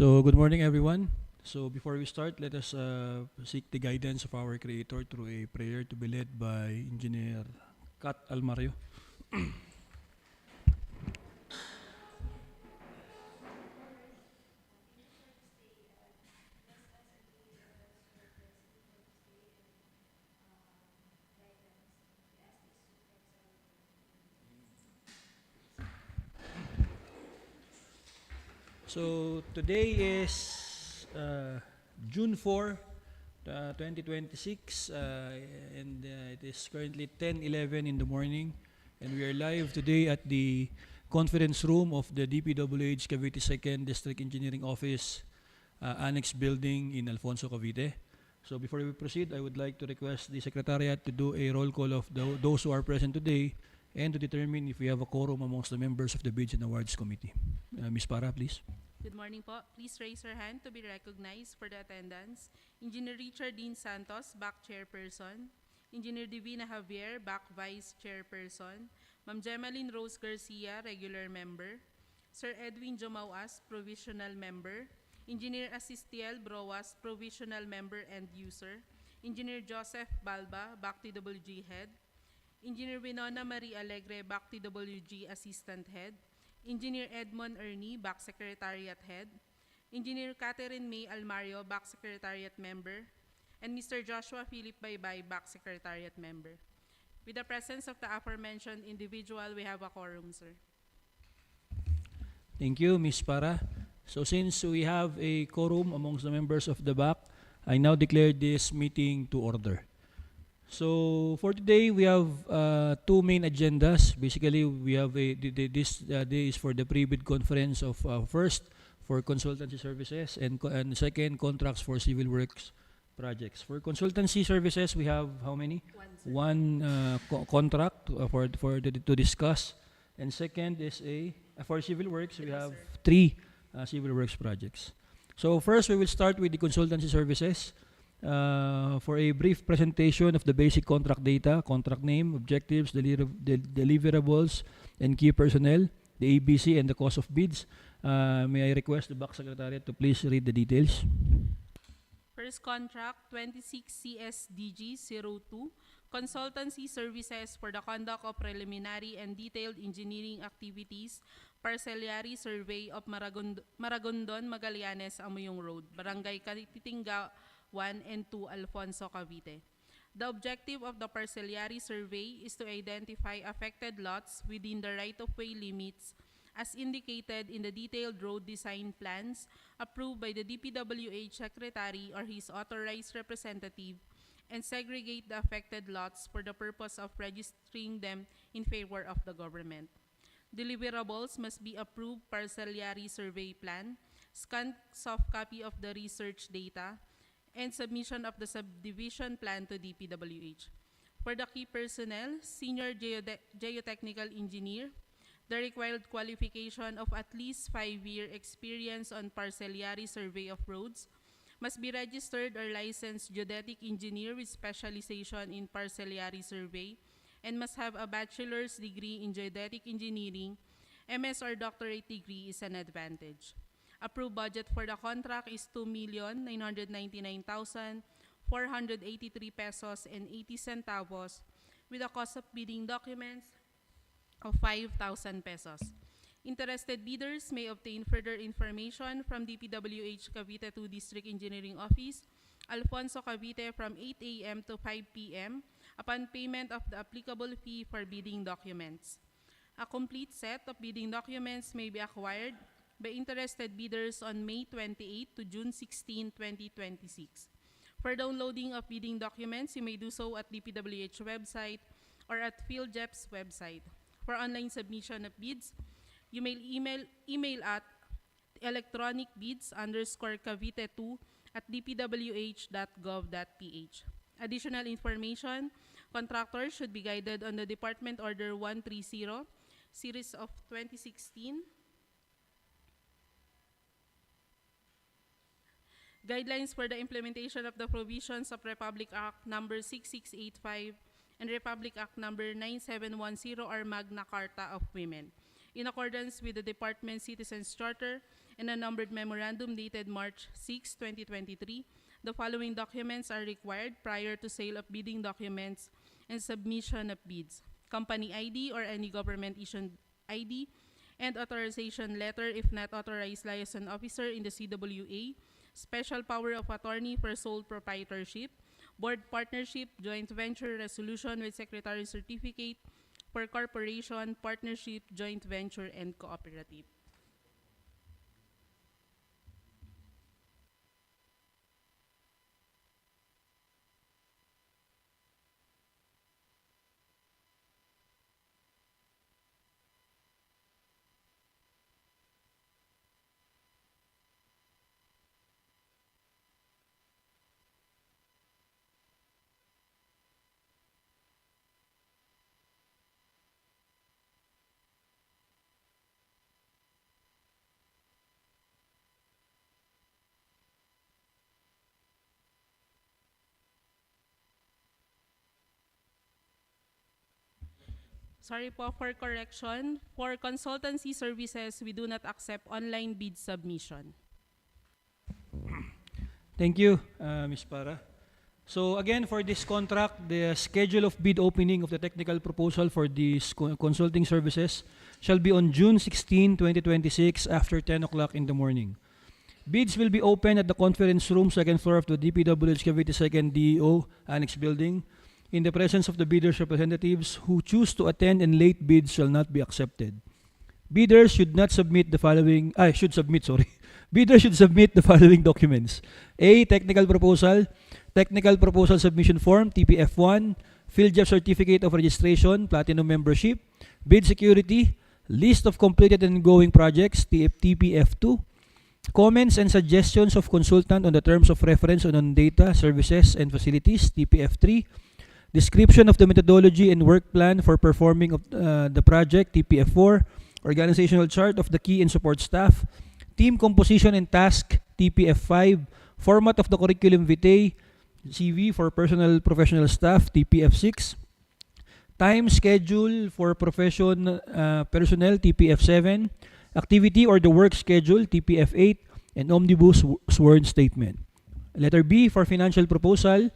So, good morning, everyone. So, before we start, let us seek the guidance of our Creator through a prayer to be led by Engineer Kat Almario. So, today is June 4, 2026, and it is currently 10:11 in the morning, and we are live today at the conference room of the DPWH Cavite 2nd District Engineering Office Annex Building in Alfonso, Cavite. So before we proceed, I would like to request the Secretariat to do a roll call of those who are present today and to determine if we have a quorum amongst the members of the Bids and Awards Committee. Ms. Para, please. Good morning po. Please raise your hand to be recognized for the attendance. Engineer Richard Dean Santos, back chairperson. Engineer Divina Javier, back vice chairperson. Ma'am Gemaline Rose Garcia, regular member. Sir Edwin Jomauas, provisional member. Engineer Asistiel Broas, provisional member and user. Engineer Joseph Balba, back TWG head. Engineer Winona Marie Alegre, back TWG assistant head. Engineer Edmond Ernie, back secretariat head. Engineer Catherine May Almario, back secretariat member. And Mr. Joshua Philip Baybay, back secretariat member. With the presence of the aforementioned individual, we have a quorum, sir. Thank you, Ms. Para. So since we have a quorum amongst the members of the BAC, I now declare this meeting to order. So for today, we have two main agendas. Basically, we have this day is for the pre-bid conference of first for consultancy services and second contracts for civil works projects. For consultancy services, we have how many? One contract to discuss, and second is for civil works. We have three civil works projects. So first, we will start with the consultancy services. For a brief presentation of the basic contract data, contract name, objectives, deliverables, and key personnel, the ABC, and the cost of bids. May I request the BAC Secretariat to please read the details? First contract, 26 CSDG-02, consultancy services for the conduct of preliminary and detailed engineering activities, Parcellary survey of Maragondon-Magallanes-Amuyong Road, Barangay Kaytitinga 1 and 2, Alfonso, Cavite. The objective of the Parcellary survey is to identify affected lots within the right-of-way limits as indicated in the detailed road design plans approved by the DPWH Secretary or his authorized representative and segregate the affected lots for the purpose of registering them in favor of the government. Deliverables must be approved Parcellary survey plan, scanned soft copy of the research data, and submission of the subdivision plan to DPWH. For the key personnel, senior geotechnical engineer, the required qualification of at least 5-year experience on Parcellary survey of roads, must be registered or licensed geodetic engineer with specialization in Parcellary survey, and must have a bachelor's degree in geodetic engineering. MS or doctorate degree is an advantage. Approved budget for the contract is 2,999,483 pesos and 80 centavos with a cost of bidding documents of 5,000 pesos. Interested bidders may obtain further information from DPWH Cavite 2 District Engineering Office, Alfonso, Cavite from 8 a.m. to 5 p.m. upon payment of the applicable fee for bidding documents. A complete set of bidding documents may be acquired by interested bidders on May 28 to June 16, 2026. For downloading of bidding documents, you may do so at DPWH website or at PhilJEP's website. For online submission of bids, you may email at electronicbids_cavite2@dpwh.gov.ph. Additional information, contractors should be guided on the Department Order 130, Series of 2016, guidelines for the implementation of the provisions of Republic Act No. 6685 and Republic Act No. 9710 or Magna Carta of Women, in accordance with the Department Citizens Charter and a numbered memorandum dated March 6, 2023. The following documents are required prior to sale of bidding documents and submission of bids: company ID or any government-issued ID, and authorization letter if not authorized liaison officer in the CWA, special power of attorney for sole proprietorship, board partnership, joint venture resolution with secretary certificate for corporation, partnership, joint venture, and cooperative. Sorry po, for correction, for consultancy services, we do not accept online bid submission. Thank you, Ms. Para. So again, for this contract, the schedule of bid opening of the technical proposal for these consulting services shall be on June 16, 2026 after 10 o'clock in the morning. Bids will be open at the conference room, second floor of the DPWH Cavite 2nd DEO Annex Building, in the presence of the bidders' representatives. Who choose to attend and late bids shall not be accepted. Bidders should not submit the following, Bidders should submit the following documents: A. Technical proposal submission form, TPF1, field job certificate of registration, platinum membership, bid security, list of completed and ongoing projects, TPF2, comments and suggestions of consultant on the terms of reference on data, services, and facilities, TPF3, description of the methodology and work plan for performing of the project, TPF4, organizational chart of the key and support staff, team composition and task, TPF5, format of the curriculum vitae, CV for professional staff, TPF6, time schedule for personnel, TPF7, activity or the work schedule, TPF8, and omnibus sworn statement. Letter B, for financial proposal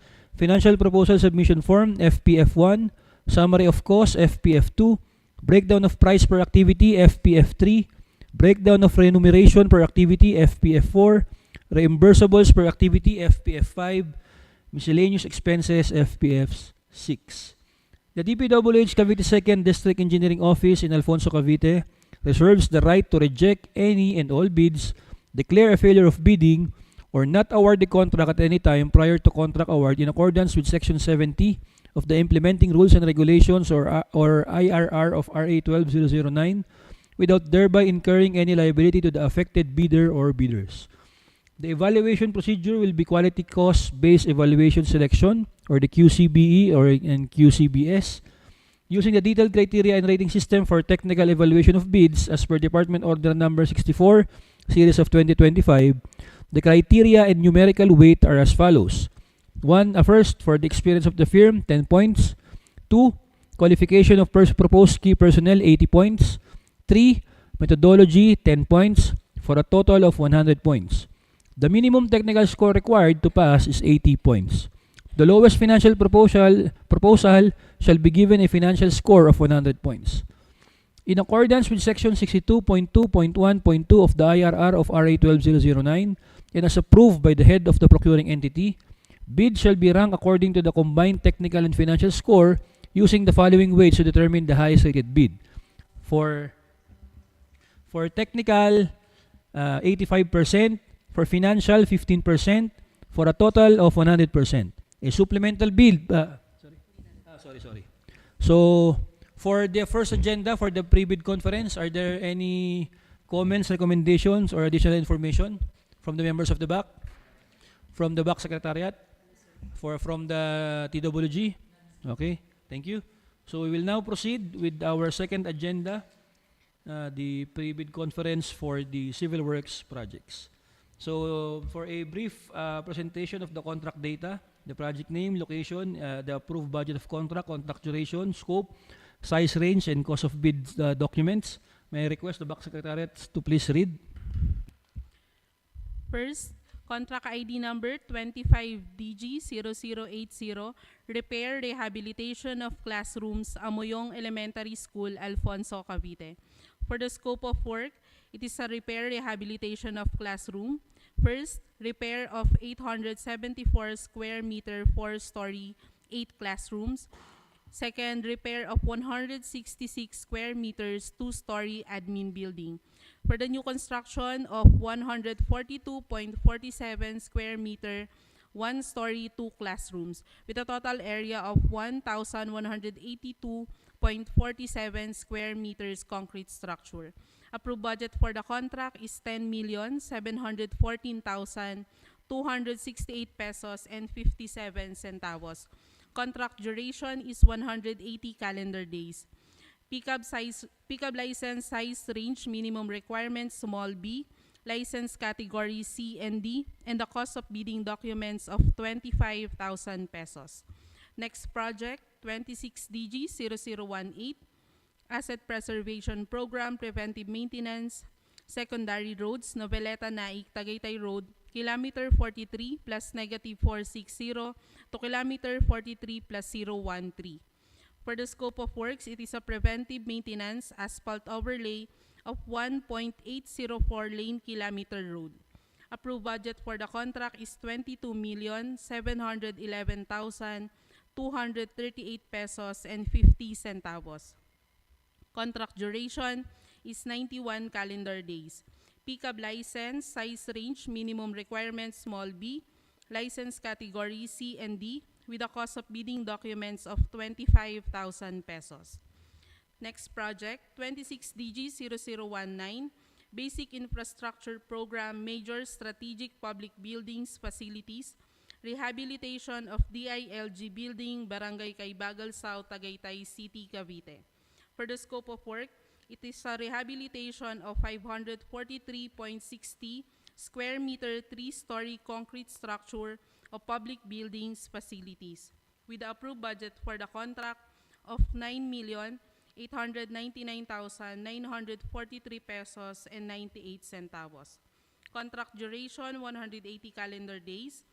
submission form, FPF1, summary of cost, FPF2, breakdown of price per activity, FPF3, breakdown of remuneration per activity, FPF4, reimbursables per activity, FPF5, miscellaneous expenses, FPF6. The DPWH Cavite 2nd District Engineering Office in Alfonso, Cavite reserves the right to reject any and all bids, declare a failure of bidding, or not award the contract at any time prior to contract award in accordance with Section 70 of the Implementing Rules and Regulations or IRR of RA 12009 without thereby incurring any liability to the affected bidder or bidders. The evaluation procedure will be quality cost-based evaluation selection, or the QCBE and QCBS, using the detailed criteria and rating system for technical evaluation of bids as per Department Order Number 64, Series of 2025. The criteria and numerical weight are as follows. First, for the experience of the firm, 10 points. 2, qualification of proposed key personnel, 80 points. 3, methodology, 10 points, for a total of 100 points. The minimum technical score required to pass is 80 points. The lowest financial proposal shall be given a financial score of 100 points. In accordance with Section 62.2.1.2 of the IRR of RA 12009 and as approved by the head of the procuring entity, bid shall be ranked according to the combined technical and financial score using the following weights to determine the highest rated bid. For technical, 85%, for financial, 15%, for a total of 100%. A supplemental bid, So, for the first agenda, for the pre-bid conference, are there any comments, recommendations, or additional information from the members of the BAC? From the BAC Secretariat? From the TWG? Okay, thank you. So we will now proceed with our second agenda, the pre-bid conference for the civil works projects. So for a brief presentation of the contract data, the project name, location, the approved budget of contract duration, scope, size range, and cost of bid documents. May I request the BAC Secretariat to please read? First, contract ID number 25DG0080, repair rehabilitation of classrooms, Amuyong Elementary School, Alfonso, Cavite. For the scope of work, it is a repair rehabilitation of classroom. First, repair of 874 square meter 4-story 8 classrooms. Second, repair of 166 square meters 2-story admin building. For the new construction of 142.47 square meter 1-story 2 classrooms with a total area of 1,182.47 square meters concrete structure. Approved budget for the contract is 10,714,268 pesos and 57 centavos. Contract duration is 180 calendar days. Pickup license size range minimum requirements small b, license category C and D, and the cost of bidding documents of 25,000 pesos. Next project, 26DG0018, Asset Preservation Program, Preventive Maintenance, Secondary Roads, Noveleta-Naic-Tagaytay Road, kilometer 43 plus -460 to kilometer 43 plus 013. For the scope of works, it is a preventive maintenance asphalt overlay of 1.804 lane kilometer road. Approved budget for the contract is 22,711,238 pesos and 50 centavos. Contract duration is 91 calendar days. Pickup license size range minimum requirements small b, license category C and D, with a cost of bidding documents of 25,000 pesos. Next project, 26DG0019, Basic Infrastructure Program, Major Strategic Public Buildings Facilities, Rehabilitation of DILG Building, Barangay Kaybagal South, Tagaytay City, Cavite. For the scope of work, it is a rehabilitation of 543.60 square meter 3-story concrete structure of public buildings facilities with the approved budget for the contract of 9,899,943 pesos and 98 centavos. Contract duration 180 calendar days.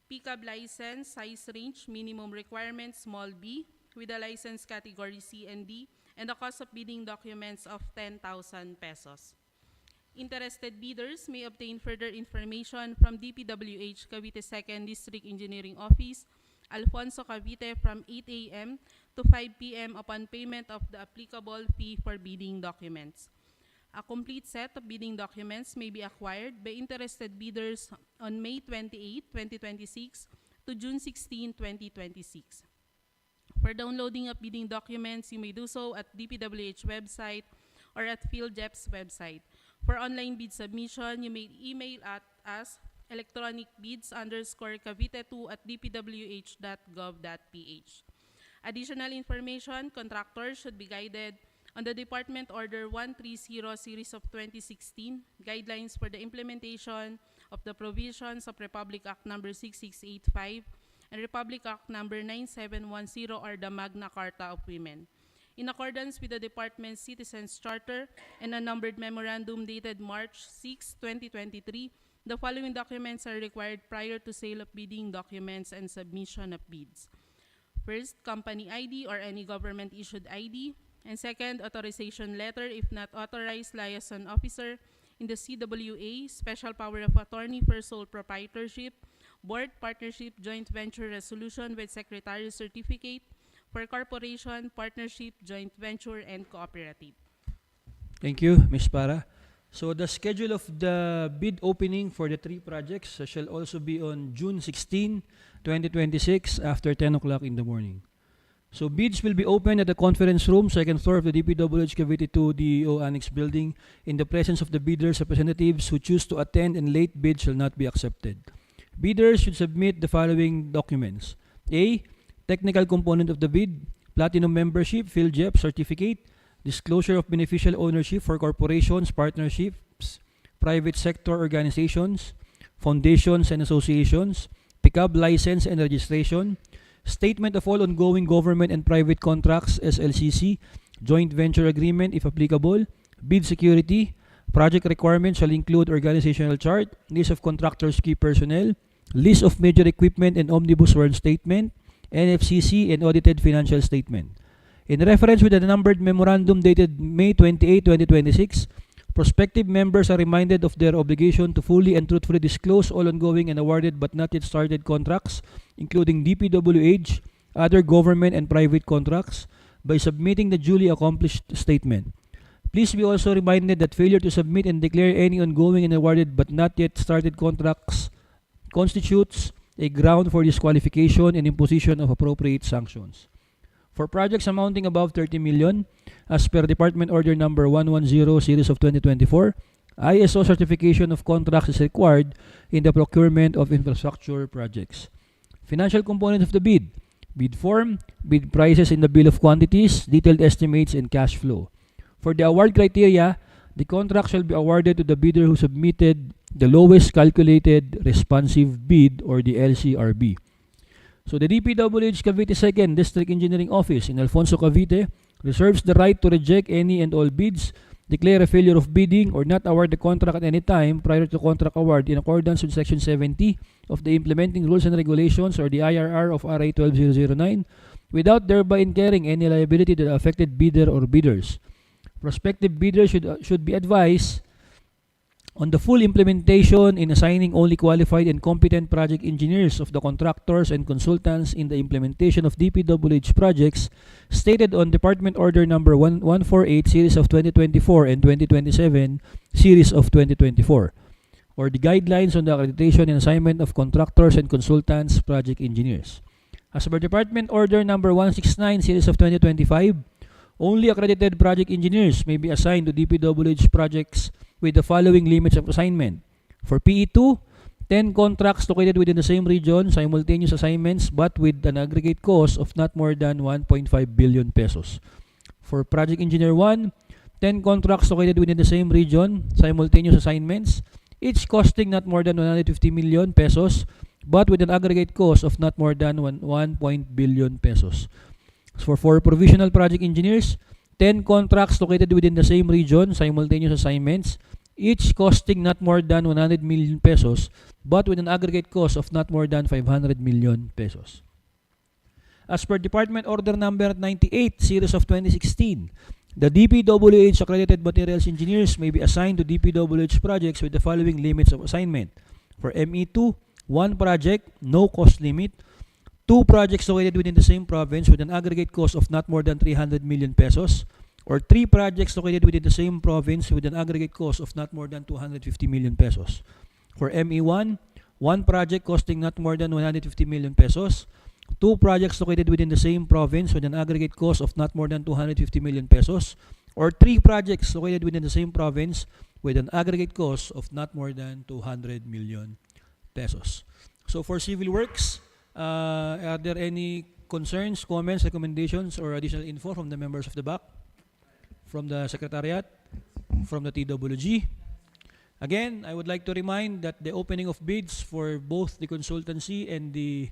Pickup license size range minimum requirements small b with a license category C and D and the cost of bidding documents of 10,000 pesos. Interested bidders may obtain further information from DPWH Cavite 2nd District Engineering Office, Alfonso, Cavite from 8 a.m. to 5 p.m. upon payment of the applicable fee for bidding documents. A complete set of bidding documents may be acquired by interested bidders on May 28, 2026 to June 16, 2026. For downloading of bidding documents, you may do so at DPWH website or at PhilJEP's website. For online bid submission, you may email at us electronicbids_cavite2@dpwh.gov.ph. Additional information, contractors should be guided on the Department Order 130 Series of 2016, Guidelines for the Implementation of the Provisions of Republic Act No. 6685 and Republic Act No. 9710 or the Magna Carta of Women. In accordance with the Department's Citizens Charter and a numbered memorandum dated March 6, 2023, the following documents are required prior to sale of bidding documents and submission of bids. First, company ID or any government-issued ID. And second, authorization letter if not authorized liaison officer in the CWA, special power of attorney for sole proprietorship, board, partnership, joint venture resolution with secretary certificate, for corporation, partnership, joint venture, and cooperative. Thank you, Ms. Para. So the schedule of the bid opening for the 3 projects shall also be on June 16, 2026 after 10 o'clock in the morning. So bids will be opened at the conference room, 2nd floor of the DPWH Cavite 2 DEO Annex Building in the presence of the bidders' representatives who choose to attend, and late bids shall not be accepted. Bidders should submit the following documents. A. Technical component of the bid, platinum membership, PhilJEP certificate, disclosure of beneficial ownership for corporations, partnerships, private sector organizations, foundations and associations, pickup license and registration, statement of all ongoing government and private contracts, SLCC, joint venture agreement if applicable, bid security, Project requirements shall include organizational chart, list of contractors' key personnel, list of major equipment and omnibus warrant statement, NFCC, and audited financial statement. In reference with the numbered memorandum dated May 28, 2026, prospective members are reminded of their obligation to fully and truthfully disclose all ongoing and awarded but not yet started contracts, including DPWH, other government and private contracts, by submitting the duly accomplished statement. Please be also reminded that failure to submit and declare any ongoing and awarded but not yet started contracts constitutes a ground for disqualification and imposition of appropriate sanctions. For projects amounting above 30 million, as per Department Order Number 110 Series of 2024, ISO certification of contracts is required in the procurement of infrastructure projects. Financial component of the bid: bid form, bid prices in the bill of quantities, detailed estimates, and cash flow. For the award criteria, the contract shall be awarded to the bidder who submitted the lowest calculated responsive bid, or the LCRB. So the DPWH Cavite 2nd District Engineering Office in Alfonso, Cavite reserves the right to reject any and all bids, declare a failure of bidding, or not award the contract at any time prior to contract award in accordance with Section 70 of the Implementing Rules and Regulations, or the IRR of RA 12009, without thereby incurring any liability to the affected bidder or bidders. Prospective bidders should be advised on the full implementation in assigning only qualified and competent project engineers of the contractors and consultants in the implementation of DPWH projects stated on Department Order Number 148 Series of 2024 and 2027 Series of 2024, or the guidelines on the accreditation and assignment of contractors and consultants project engineers. As per Department Order Number 169 Series of 2025, only accredited project engineers may be assigned to DPWH projects with the following limits of assignment. For PE2, 10 contracts located within the same region, simultaneous assignments, but with an aggregate cost of not more than 1.5 billion pesos. For Project Engineer 1, 10 contracts located within the same region, simultaneous assignments, each costing not more than 150 million pesos, but with an aggregate cost of not more than 1 billion pesos. For provisional project engineers, 10 contracts located within the same region, simultaneous assignments, each costing not more than 100 million pesos, but with an aggregate cost of not more than 500 million pesos. As per Department Order Number 98, Series of 2016, the DPWH accredited materials engineers may be assigned to DPWH projects with the following limits of assignment. For ME2, 1 project, no cost limit, 2 projects located within the same province with an aggregate cost of not more than 300 million pesos, or 3 projects located within the same province with an aggregate cost of not more than 250 million pesos. For ME1, 1 project costing not more than 150 million pesos, 2 projects located within the same province with an aggregate cost of not more than 250 million pesos, or 3 projects located within the same province with an aggregate cost of not more than 200 million pesos. So for civil works, are there any concerns, comments, recommendations, or additional info from the members of the BAC? From the Secretariat? From the TWG? Again, I would like to remind that the opening of bids for both the consultancy and the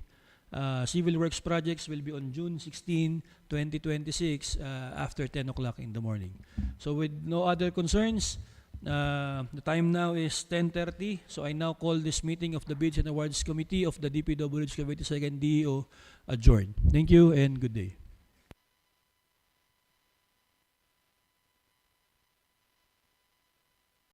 civil works projects will be on June 16, 2026 after 10 o'clock in the morning. So with no other concerns, the time now is 10:30, so I now call this meeting of the Bids and Awards Committee of the DPWH Cavite 2nd DEO adjourned. Thank you and good day.